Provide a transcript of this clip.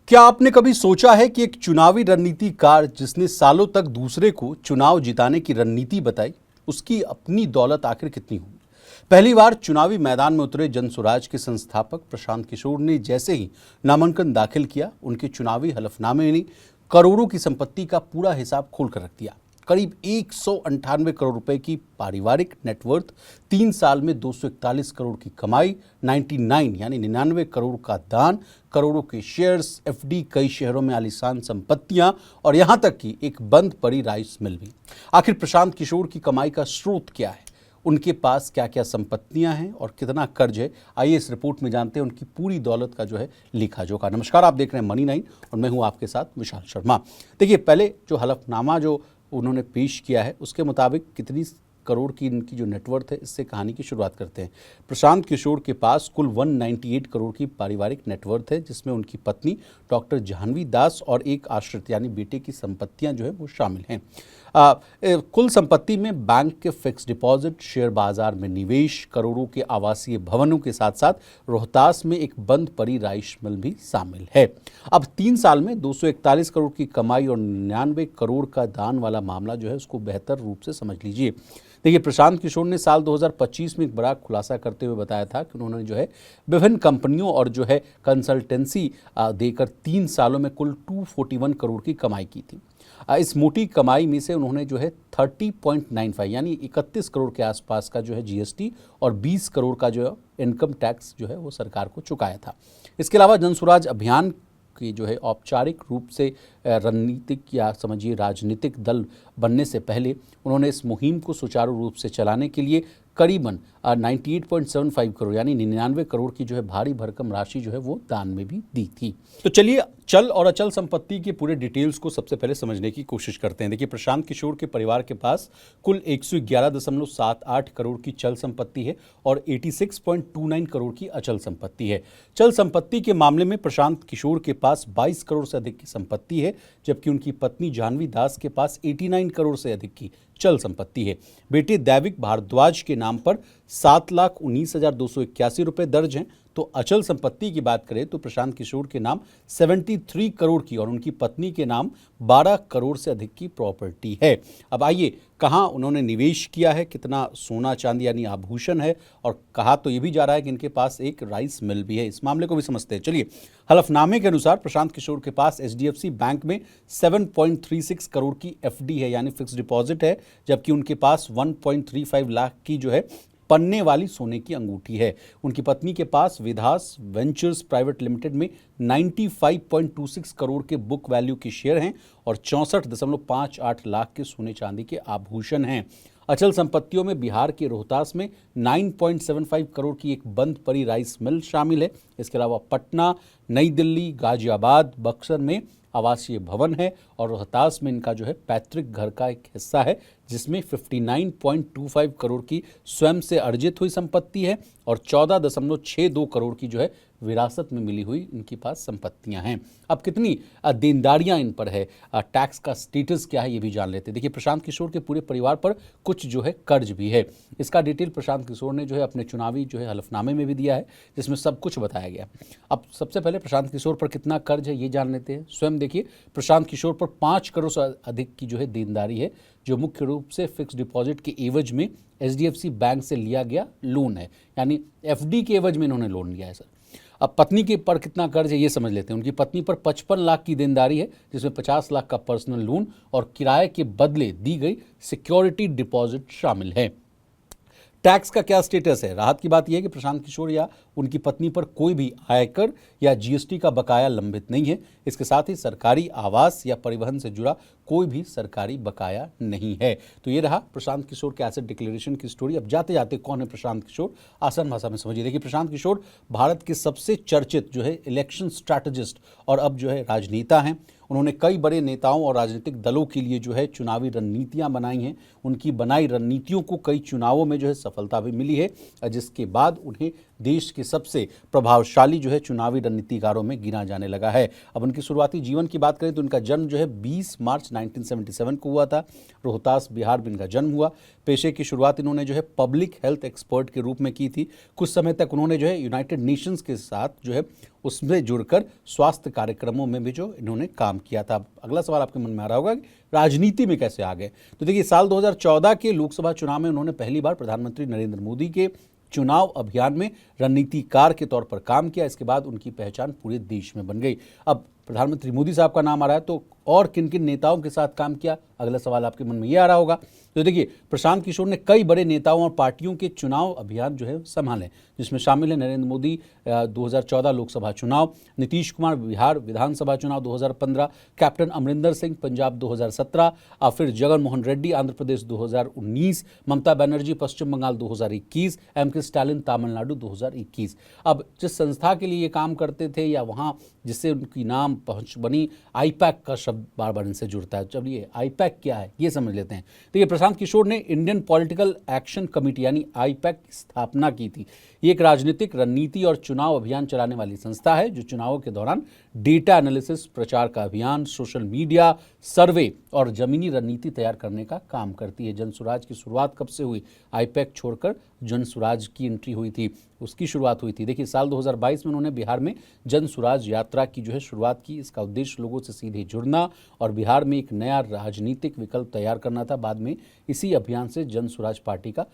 क्या आपने कभी सोचा है कि एक चुनावी रणनीतिकार जिसने सालों तक दूसरे को चुनाव जिताने की रणनीति बताई, उसकी अपनी दौलत आखिर कितनी होगी? पहली बार चुनावी मैदान में उतरे जनसुराज के संस्थापक प्रशांत किशोर ने जैसे ही नामांकन दाखिल किया, उनके चुनावी हलफनामे ने करोड़ों की संपत्ति का पूरा हिसाब खोल कर रख दिया। करीब 198 करोड़ रुपए की पारिवारिक नेटवर्थ, 3 साल में 241 करोड़ की कमाई, 99 करोड़ का दान, करोड़ों के शेयर्स, एफडी, कई शहरों में आलीशान संपत्तियां और यहां तक कि एक बंद पड़ी राइस मिल भी। आखिर प्रशांत किशोर की कमाई का स्रोत क्या है? उनके पास क्या क्या संपत्तियां हैं और कितना कर्ज है? आइए इस रिपोर्ट में जानते हैं उनकी पूरी दौलत का जो है लेखा जोखा। नमस्कार, आप देख रहे हैं मनी 9 और मैं हूं आपके साथ विशाल शर्मा। देखिए, पहले जो हलफनामा जो उन्होंने पेश किया है उसके मुताबिक कितनी करोड़ की इनकी जो नेटवर्थ है, इससे कहानी की शुरुआत करते हैं। प्रशांत किशोर के पास कुल 198 करोड़ की पारिवारिक नेटवर्थ है, जिसमें उनकी पत्नी डॉक्टर जाह्नवी दास और एक आश्रित यानी बेटे की संपत्तियां जो है वो शामिल हैं। कुल संपत्ति में बैंक के फिक्स डिपॉजिट, शेयर बाजार में निवेश, करोड़ों के आवासीय भवनों के साथ साथ रोहतास में एक बंद पड़ी राइस मिल भी शामिल है। अब 3 साल में 241 करोड़ की कमाई और 99 करोड़ का दान वाला मामला जो है उसको बेहतर रूप से समझ लीजिए। देखिए, प्रशांत किशोर ने साल 2025 में एक बड़ा खुलासा करते हुए बताया था कि उन्होंने जो है विभिन्न कंपनियों और जो है कंसल्टेंसी देकर 3 सालों में कुल 241 करोड़ की कमाई की थी। इस मोटी कमाई में से उन्होंने जो है 30.95 यानी 31 करोड़ के आसपास का जो है जीएसटी और 20 करोड़ का जो इनकम टैक्स जो है वो सरकार को चुकाया था। इसके अलावा जनसुराज अभियान की जो है औपचारिक रूप से रणनीतिक या समझिए राजनीतिक दल बनने से पहले उन्होंने इस मुहिम को सुचारू रूप से चलाने के लिए करीबन 98.75 करोड़ यानी 99 करोड़ की जो है भारी भरकम राशि जो है वो दान में भी दी थी। तो चलिए चल और अचल संपत्ति के पूरे डिटेल्स को सबसे पहले समझने की कोशिश करते हैं। देखिए, प्रशांत किशोर के परिवार के पास कुल 111.78 करोड़ की चल संपत्ति है और 86.29 करोड़ की अचल संपत्ति है। चल संपत्ति के मामले में प्रशांत किशोर के पास 22 करोड़ से अधिक की संपत्ति है, जबकि उनकी पत्नी जाह्नवी दास के पास 89 करोड़ से अधिक की चल संपत्ति है। बेटे दैविक भारद्वाज के नाम पर 7,19,281 रुपए दर्ज हैं। तो अचल संपत्ति की बात करें तो प्रशांत किशोर के नाम 73 करोड़ की और उनकी पत्नी के नाम 12 करोड़ से अधिक की प्रॉपर्टी है। अब आइए, कहाँ उन्होंने निवेश किया है, कितना सोना चांदी यानी आभूषण है, और कहा तो ये भी जा रहा है कि इनके पास एक राइस मिल भी है। इस मामले को भी समझते हैं। चलिए, हलफनामे के अनुसार प्रशांत किशोर के पास एचडीएफसी बैंक में 7.36 करोड़ की एफडी है यानी फिक्स डिपॉजिट है, जबकि उनके पास 1.35 लाख की जो है पन्ने वाली सोने की अंगूठी है। उनकी पत्नी के पास विधास वेंचर्स प्राइवेट लिमिटेड में 95.26 करोड़ के बुक वैल्यू के शेयर हैं और 64.58 लाख के सोने चांदी के आभूषण हैं। अचल संपत्तियों में बिहार के रोहतास में 9.75 करोड़ की एक बंद पड़ी राइस मिल शामिल है। इसके अलावा पटना, नई दिल्ली, गाजियाबाद, बक्सर में आवासीय भवन है और रोहतास में इनका जो है पैतृक घर का एक हिस्सा है, जिसमें 59.25 करोड़ की स्वयं से अर्जित हुई संपत्ति है और 14.62 करोड़ की जो है विरासत में मिली हुई इनके पास संपत्तियां हैं। अब कितनी देनदारियां इन पर है, टैक्स का स्टेटस क्या है, ये भी जान लेते हैं। देखिए, प्रशांत किशोर के पूरे परिवार पर कुछ जो है कर्ज भी है। इसका डिटेल प्रशांत किशोर ने जो है अपने चुनावी जो है हलफनामे में भी दिया है, जिसमें सब कुछ बताया गया। अब सबसे पहले प्रशांत किशोर पर कितना कर्ज है ये जान लेते हैं। स्वयं देखिए, प्रशांत किशोर पर 5 करोड़ से अधिक की जो है देनदारी है, जो मुख्य रूप से फिक्स डिपॉजिट के एवज में एचडीएफसी बैंक से लिया गया लोन है, यानी एफडी के एवज में इन्होंने लोन लिया है सर। अब पत्नी के पर कितना कर्ज है ये समझ लेते हैं। उनकी पत्नी पर 55 लाख की देनदारी है, जिसमें 50 लाख का पर्सनल लोन और किराए के बदले दी गई सिक्योरिटी डिपॉजिट शामिल है। टैक्स का क्या स्टेटस है? राहत की बात यह है कि प्रशांत किशोर या उनकी पत्नी पर कोई भी आयकर या जीएसटी का बकाया लंबित नहीं है। इसके साथ ही सरकारी आवास या परिवहन से जुड़ा कोई भी सरकारी बकाया नहीं है। तो ये रहा प्रशांत किशोर के एसेट डिक्लेरेशन की स्टोरी। अब जाते जाते कौन है प्रशांत किशोर, आसान भाषा में समझिए। देखिए, प्रशांत किशोर भारत के सबसे चर्चित जो है इलेक्शन स्ट्रैटेजिस्ट और अब जो है राजनेता हैं। उन्होंने कई बड़े नेताओं और राजनीतिक दलों के लिए जो है चुनावी रणनीतियां बनाई हैं। उनकी बनाई रणनीतियों को कई चुनावों में जो है सफलता भी मिली है, जिसके बाद उन्हें देश के सबसे प्रभावशाली जो है चुनावी रणनीतिकारों में गिना जाने लगा है। अब उनकी शुरुआती जीवन की बात करें तो उनका जन्म जो है 20 मार्च 1977 को हुआ था। रोहतास, बिहार में इनका जन्म हुआ। पेशे की शुरुआत इन्होंने जो है पब्लिक हेल्थ एक्सपर्ट के रूप में की थी। कुछ समय तक उन्होंने जो है यूनाइटेड नेशंस के साथ जो है उसमें जुड़कर स्वास्थ्य कार्यक्रमों में भी जो इन्होंने काम किया था। अगला सवाल आपके मन में आ रहा होगा कि राजनीति में कैसे आ गए। तो देखिए, साल 2014 के लोकसभा चुनाव में उन्होंने पहली बार प्रधानमंत्री नरेंद्र मोदी के चुनाव अभियान में रणनीतिकार के तौर पर काम किया। इसके बाद उनकी पहचान पूरे देश में बन गई। अब प्रधानमंत्री मोदी साहब का नाम आ रहा है तो और किन किन नेताओं के साथ काम किया, अगला सवाल आपके मन में ये आ रहा होगा। तो देखिए, प्रशांत किशोर ने कई बड़े नेताओं और पार्टियों के चुनाव अभियान जो है संभाले, जिसमें शामिल है नरेंद्र मोदी 2014 लोकसभा चुनाव, नीतीश कुमार बिहार विधानसभा चुनाव 2015, कैप्टन अमरिंदर सिंह पंजाब 2017, और फिर जगन मोहन रेड्डी आंध्र प्रदेश 2019, ममता बनर्जी पश्चिम बंगाल 2021, एम.के. स्टालिन तमिलनाडु 2021। अब जिस संस्था के लिए ये काम करते थे या वहाँ जिससे उनकी नाम पहुँच बनी, आईपैक का शब्द बार बार इनसे जुड़ता है। चलिए, आईपैक क्या है ये समझ लेते हैं। देखिए, प्रशांत किशोर ने इंडियन पॉलिटिकल एक्शन कमेटी यानी आईपैक की स्थापना की थी। ये एक राजनीतिक रणनीति और चुनाव अभियान चलाने वाली संस्था है जो चुनावों के दौरान डेटा एनालिसिस, प्रचार का अभियान, सोशल मीडिया, सर्वे और जमीनी रणनीति तैयार करने का काम करती है। जनसुराज की शुरुआत कब से हुई? आईपैक छोड़कर जनसुराज की एंट्री हुई थी, उसकी शुरुआत हुई थी। देखिए, साल 2022 में उन्होंने बिहार में जनसुराज यात्रा की जो है शुरुआत की। इसका उद्देश्य लोगों से सीधे जुड़ना और बिहार में एक नया राजनीतिक विकल्प तैयार करना था। बाद में इसी अभियान से जनसुराज पार्टी का